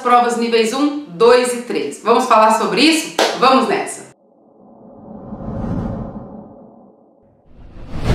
provas níveis 1, 2 e 3. Vamos falar sobre isso? Vamos nessa!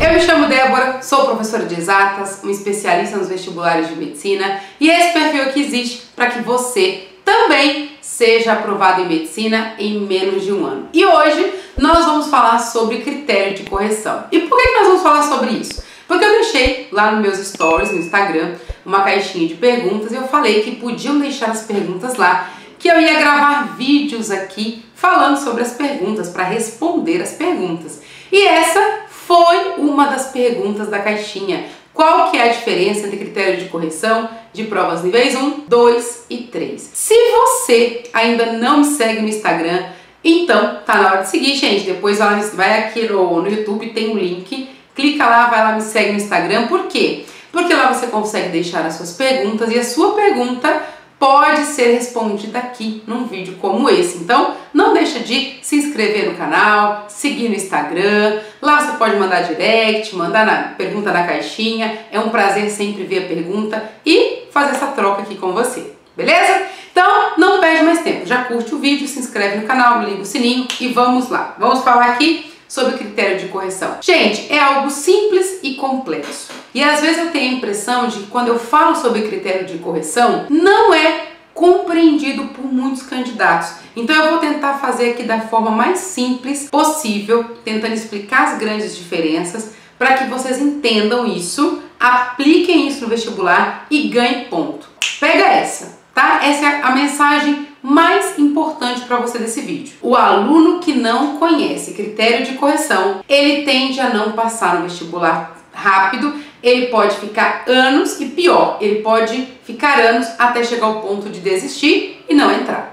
Eu me chamo Débora, sou professora de exatas, uma especialista nos vestibulares de medicina e esse perfil aqui existe para que você também seja aprovado em medicina em menos de um ano. E hoje nós vamos falar sobre critério de correção. E por que nós vamos falar sobre isso? Porque eu deixei lá nos meus stories no Instagram uma caixinha de perguntas e eu falei que podiam deixar as perguntas lá, que eu ia gravar vídeos aqui falando sobre as perguntas, para responder as perguntas. E essa foi uma das perguntas da caixinha. Qual que é a diferença entre critério de correção de provas níveis 1, 2 e 3? Se você ainda não me segue no Instagram, então tá na hora de seguir, gente. Depois vai aqui no YouTube, tem um link, clica lá, vai lá, me segue no Instagram. Por quê? Porque lá você consegue deixar as suas perguntas e a sua pergunta pode ser respondida aqui num vídeo como esse. Então, não deixa de se inscrever no canal, seguir no Instagram. Lá você pode mandar direct, mandar pergunta na caixinha. É um prazer sempre ver a pergunta e fazer essa troca aqui com você, beleza? Então, não perde mais tempo. Já curte o vídeo, se inscreve no canal, liga o sininho e vamos lá. Vamos falar aqui sobre critério de correção. Gente, é algo simples e complexo. E às vezes eu tenho a impressão de que quando eu falo sobre critério de correção, não é compreendido por muitos candidatos. Então eu vou tentar fazer aqui da forma mais simples possível, tentando explicar as grandes diferenças, para que vocês entendam isso, apliquem isso no vestibular e ganhem ponto. Pega essa, tá? Essa é a mensagem mais importante para você desse vídeo. O aluno que não conhece critério de correção, ele tende a não passar no vestibular rápido, ele pode ficar anos e pior, ele pode ficar anos até chegar ao ponto de desistir e não entrar.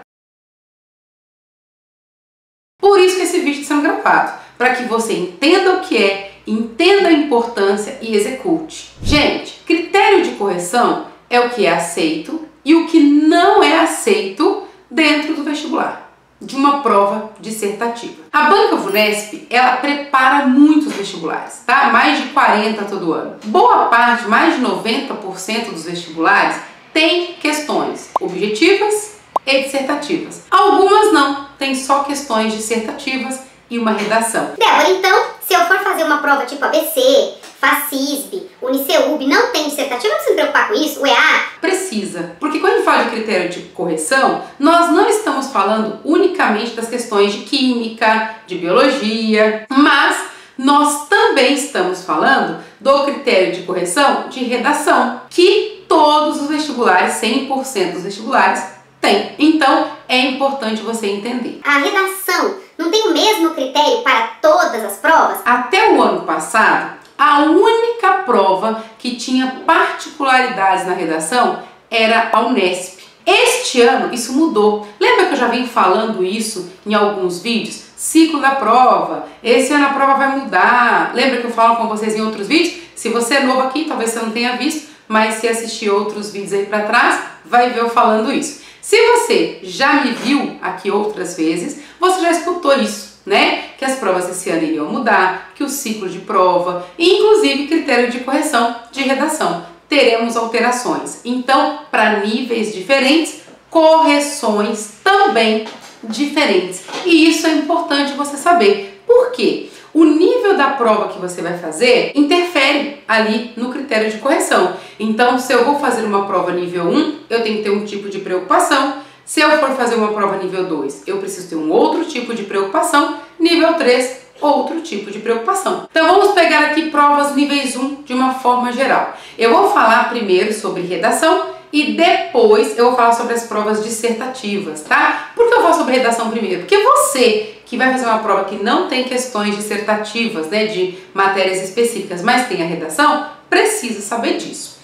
Por isso que esse vídeo está sendo gravado, para que você entenda o que é, entenda a importância e execute. Gente, critério de correção é o que é aceito e o que não é aceito dentro do vestibular, de uma prova dissertativa. A Banca VUNESP, ela prepara muitos vestibulares, tá? Mais de 40 todo ano. Boa parte, mais de 90% dos vestibulares tem questões objetivas e dissertativas. Algumas não, tem só questões dissertativas e uma redação. Débora, então, se eu for fazer uma prova tipo ABC, FACISB, UniCeub, não tem dissertativa, não precisa se preocupar com isso? UEA? Precisa, porque quando a gente fala de critério de correção, nós não estamos falando unicamente das questões de química, de biologia, mas nós também estamos falando do critério de correção de redação, que todos os vestibulares, 100% dos vestibulares, têm. Então, é importante você entender. A redação não tem o mesmo critério para todas as provas? Até o ano passado, a única prova que tinha particularidades na redação era a Unesp. Este ano isso mudou. Lembra que eu já vim falando isso em alguns vídeos? Ciclo da prova. Esse ano a prova vai mudar. Lembra que eu falo com vocês em outros vídeos? Se você é novo aqui, talvez você não tenha visto, mas se assistir outros vídeos aí para trás, vai ver eu falando isso. Se você já me viu aqui outras vezes, você já escutou isso, né? Que as provas esse ano iriam mudar, que o ciclo de prova e inclusive critério de correção de redação teremos alterações. Então, para níveis diferentes, correções também diferentes. E isso é importante você saber. Por quê? O nível da prova que você vai fazer interfere ali no critério de correção. Então, se eu vou fazer uma prova nível 1, eu tenho que ter um tipo de preocupação. Se eu for fazer uma prova nível 2, eu preciso ter um outro tipo de preocupação. Nível 3, outro tipo de preocupação. Então vamos pegar aqui provas níveis 1 de uma forma geral. Eu vou falar primeiro sobre redação e depois eu vou falar sobre as provas dissertativas, tá? Por que eu falo sobre redação primeiro? Porque você que vai fazer uma prova que não tem questões dissertativas, né, de matérias específicas, mas tem a redação, precisa saber disso.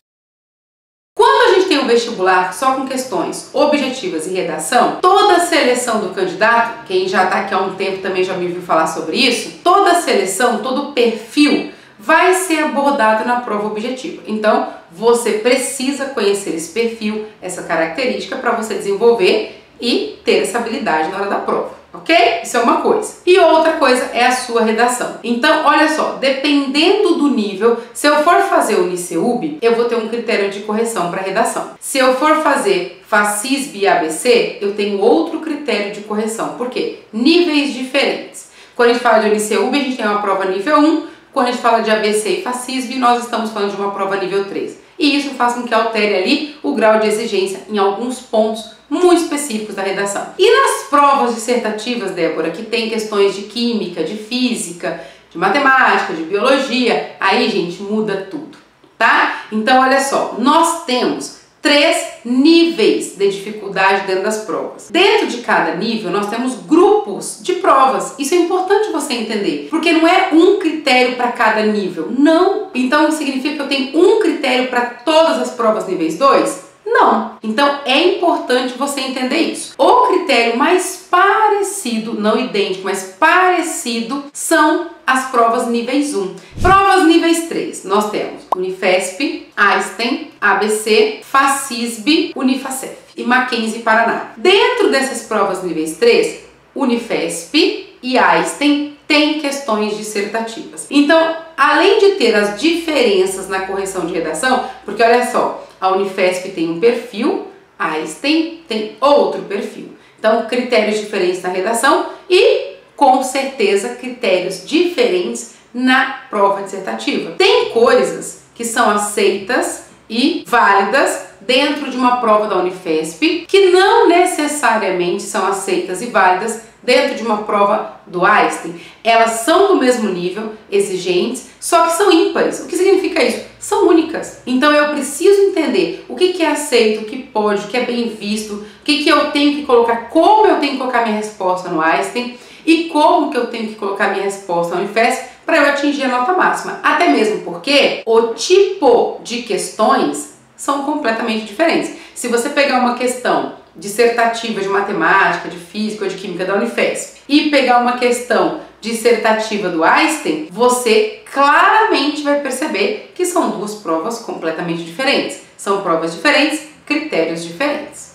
Quando a gente tem um vestibular só com questões objetivas e redação, toda a seleção do candidato, quem já está aqui há um tempo também já me viu falar sobre isso, toda a seleção, todo o perfil vai ser abordado na prova objetiva. Então, você precisa conhecer esse perfil, essa característica para você desenvolver e ter essa habilidade na hora da prova, ok? Isso é uma coisa. E outra coisa é a sua redação. Então, olha só, dependendo do nível, se eu for fazer o UniCeub, eu vou ter um critério de correção para redação. Se eu for fazer FACISB e ABC, eu tenho outro critério de correção. Por quê? Níveis diferentes. Quando a gente fala de UNICEUB, a gente tem uma prova nível 1. Quando a gente fala de ABC e FACISB, nós estamos falando de uma prova nível 3. E isso faz com que altere ali o grau de exigência em alguns pontos muito específicos da redação. E nas provas dissertativas, Débora, que tem questões de química, de física, de matemática, de biologia, aí, gente, muda tudo, tá? Então, olha só, nós temos 3 níveis de dificuldade dentro das provas. Dentro de cada nível, nós temos grupos de provas. Isso é importante você entender, porque não é um critério para cada nível, não. Então, significa que eu tenho um critério para todas as provas níveis 2? Não. Então, é importante você entender isso. O critério mais parecido, não idêntico, mas parecido, são as provas níveis 1. Provas níveis 3, nós temos Unifesp, Einstein, ABC, FACISB, Unifacef e Mackenzie Paraná. Dentro dessas provas níveis 3, Unifesp e Einstein têm questões dissertativas. Então, além de ter as diferenças na correção de redação, porque olha só, a Unifesp tem um perfil, a Einstein tem outro perfil. Então, critérios diferentes na redação e, com certeza, critérios diferentes na prova dissertativa. Tem coisas que são aceitas e válidas dentro de uma prova da Unifesp que não necessariamente são aceitas e válidas dentro de uma prova do Einstein. Elas são do mesmo nível, exigentes, só que são ímpares. O que significa isso? São únicas. Então eu preciso entender o que é aceito, o que pode, o que é bem visto, o que eu tenho que colocar, como eu tenho que colocar minha resposta no Einstein e como que eu tenho que colocar minha resposta no Unifesp para eu atingir a nota máxima. Até mesmo porque o tipo de questões são completamente diferentes. Se você pegar uma questão dissertativa de matemática, de física ou de química da Unifesp e pegar uma questão dissertativa do Einstein, você claramente vai perceber que são duas provas completamente diferentes. São provas diferentes, critérios diferentes.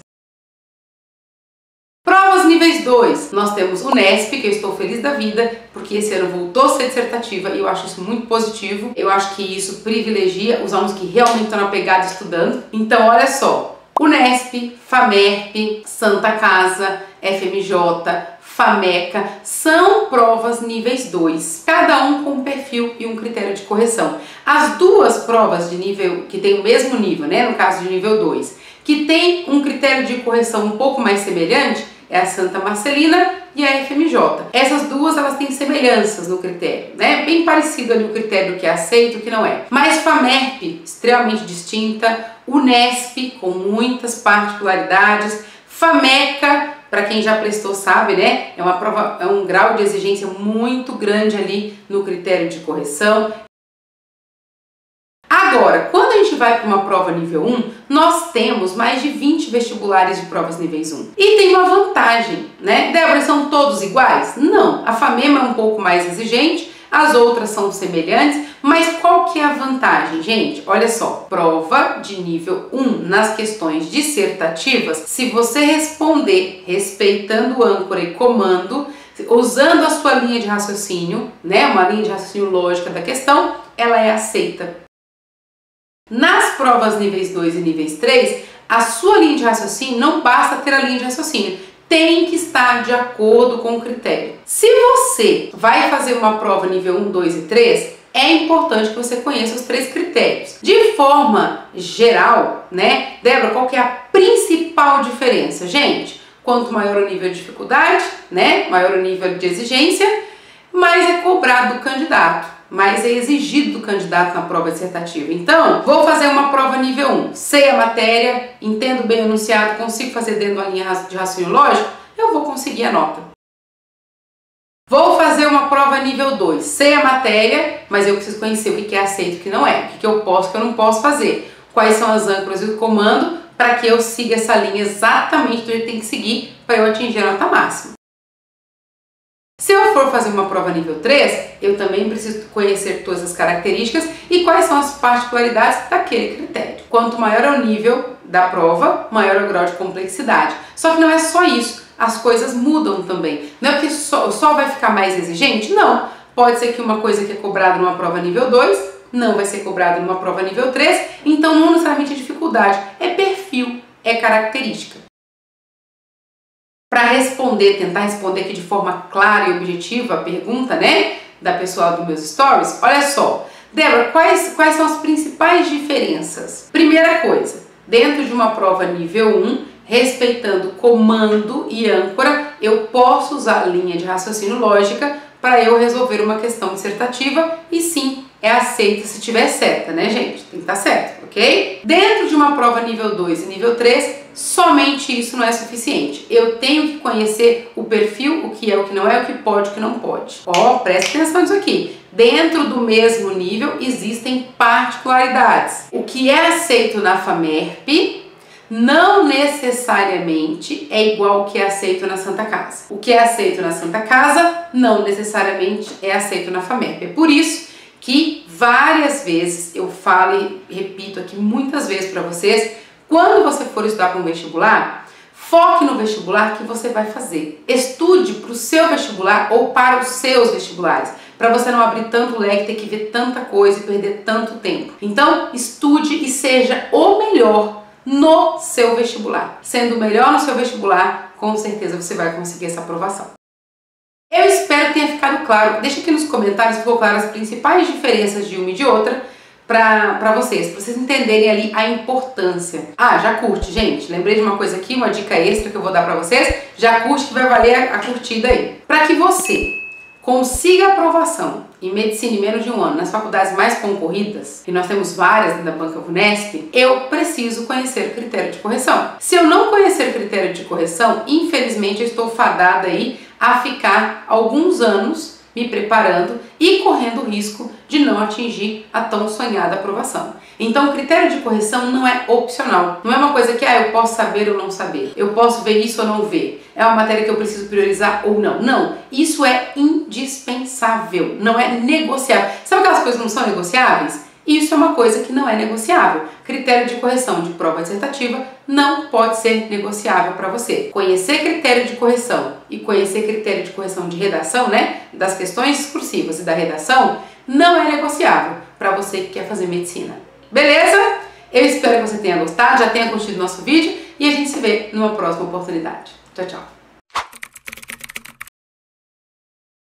Provas níveis 2, nós temos o Unesp, que eu estou feliz da vida, porque esse ano voltou a ser dissertativa e eu acho isso muito positivo. Eu acho que isso privilegia os alunos que realmente estão na pegada estudando. Então, olha só, Unesp, FAMERP, Santa Casa, FMJ, FAMECA, são provas níveis 2, cada um com um perfil e um critério de correção. As duas provas de nível, que tem o mesmo nível, né, no caso de nível 2, que tem um critério de correção um pouco mais semelhante, é a Santa Marcelina e a FMJ. Essas duas, elas têm semelhanças no critério, né? Bem parecido ali o critério do que é aceito e o que não é. Mas FAMERP, extremamente distinta, Unesp, com muitas particularidades, FAMECA, para quem já prestou sabe, né? É uma prova, é um grau de exigência muito grande ali no critério de correção. Agora, quando a gente vai para uma prova nível 1, nós temos mais de 20 vestibulares de provas níveis 1. E tem uma vantagem, né? Débora, são todos iguais? Não, a FAMEMA é um pouco mais exigente, as outras são semelhantes, mas qual que é a vantagem, gente? Olha só, prova de nível 1 nas questões dissertativas, se você responder respeitando âncora e comando, usando a sua linha de raciocínio, né? Uma linha de raciocínio lógica da questão, ela é aceita. Nas provas níveis 2 e níveis 3, a sua linha de raciocínio não basta ter a linha de raciocínio, tem que estar de acordo com o critério. Se você vai fazer uma prova nível 1, 2 e 3, é importante que você conheça os 3 critérios. De forma geral, né, Débora, qual que é a principal diferença? Gente, quanto maior o nível de dificuldade, né, maior o nível de exigência, mais é cobrado do candidato. Mas é exigido do candidato na prova dissertativa. Então, vou fazer uma prova nível 1, sei a matéria, entendo bem o enunciado, consigo fazer dentro da linha de raciocínio lógico, eu vou conseguir a nota. Vou fazer uma prova nível 2, sei a matéria, mas eu preciso conhecer o que é aceito e o que não é, o que eu posso e o que eu não posso fazer, quais são as âncoras e o comando para que eu siga essa linha exatamente do jeito que tem que seguir para eu atingir a nota máxima. Se eu for fazer uma prova nível 3, eu também preciso conhecer todas as características e quais são as particularidades daquele critério. Quanto maior é o nível da prova, maior é o grau de complexidade. Só que não é só isso, as coisas mudam também. Não é porque só vai ficar mais exigente? Não. Pode ser que uma coisa que é cobrada numa prova nível 2 não vai ser cobrada numa prova nível 3, então não necessariamente é dificuldade, é perfil. é característica. Para responder, tentar responder aqui de forma clara e objetiva a pergunta, né, da pessoa dos meus stories, olha só. Débora, quais são as principais diferenças? Primeira coisa, dentro de uma prova nível 1, respeitando comando e âncora, eu posso usar a linha de raciocínio lógica para eu resolver uma questão dissertativa e sim, é aceita se tiver certa, né, gente? Tem que estar certo, ok? Dentro de uma prova nível 2 e nível 3, somente isso não é suficiente. Eu tenho que conhecer o perfil, o que é, o que não é, o que pode, o que não pode. Ó, preste atenção nisso aqui. Dentro do mesmo nível existem particularidades. O que é aceito na FAMERP não necessariamente é igual ao que é aceito na Santa Casa. O que é aceito na Santa Casa não necessariamente é aceito na FAMERP. É por isso que várias vezes eu falo e repito aqui muitas vezes para vocês, quando você for estudar para um vestibular, foque no vestibular que você vai fazer. Estude para o seu vestibular ou para os seus vestibulares, para você não abrir tanto leque, ter que ver tanta coisa e perder tanto tempo. Então, estude e seja o melhor no seu vestibular. Sendo o melhor no seu vestibular, com certeza você vai conseguir essa aprovação. Eu espero que tenha ficado claro. Deixa aqui nos comentários se ficou claro as principais diferenças de uma e de outra para vocês entenderem ali a importância. Ah, já curte, gente. Lembrei de uma coisa aqui, uma dica extra que eu vou dar para vocês. Já curte que vai valer a curtida aí. Para que você consiga aprovação em medicina em menos de um ano nas faculdades mais concorridas, e nós temos várias da Banca Vunesp, eu preciso conhecer critério de correção. Se eu não conhecer critério de correção, infelizmente eu estou fadada aí a ficar alguns anos me preparando e correndo o risco de não atingir a tão sonhada aprovação. Então, o critério de correção não é opcional. Não é uma coisa que eu posso saber ou não saber. Eu posso ver isso ou não ver. É uma matéria que eu preciso priorizar ou não. Não. Isso é indispensável. Não é negociável. Sabe aquelas coisas que não são negociáveis? Isso é uma coisa que não é negociável. Critério de correção de prova dissertativa não pode ser negociável para você. Conhecer critério de correção e conhecer critério de correção de redação, né, das questões discursivas e da redação, não é negociável para você que quer fazer medicina. Beleza? Eu espero que você tenha gostado, já tenha curtido o nosso vídeo e a gente se vê numa próxima oportunidade. Tchau, tchau!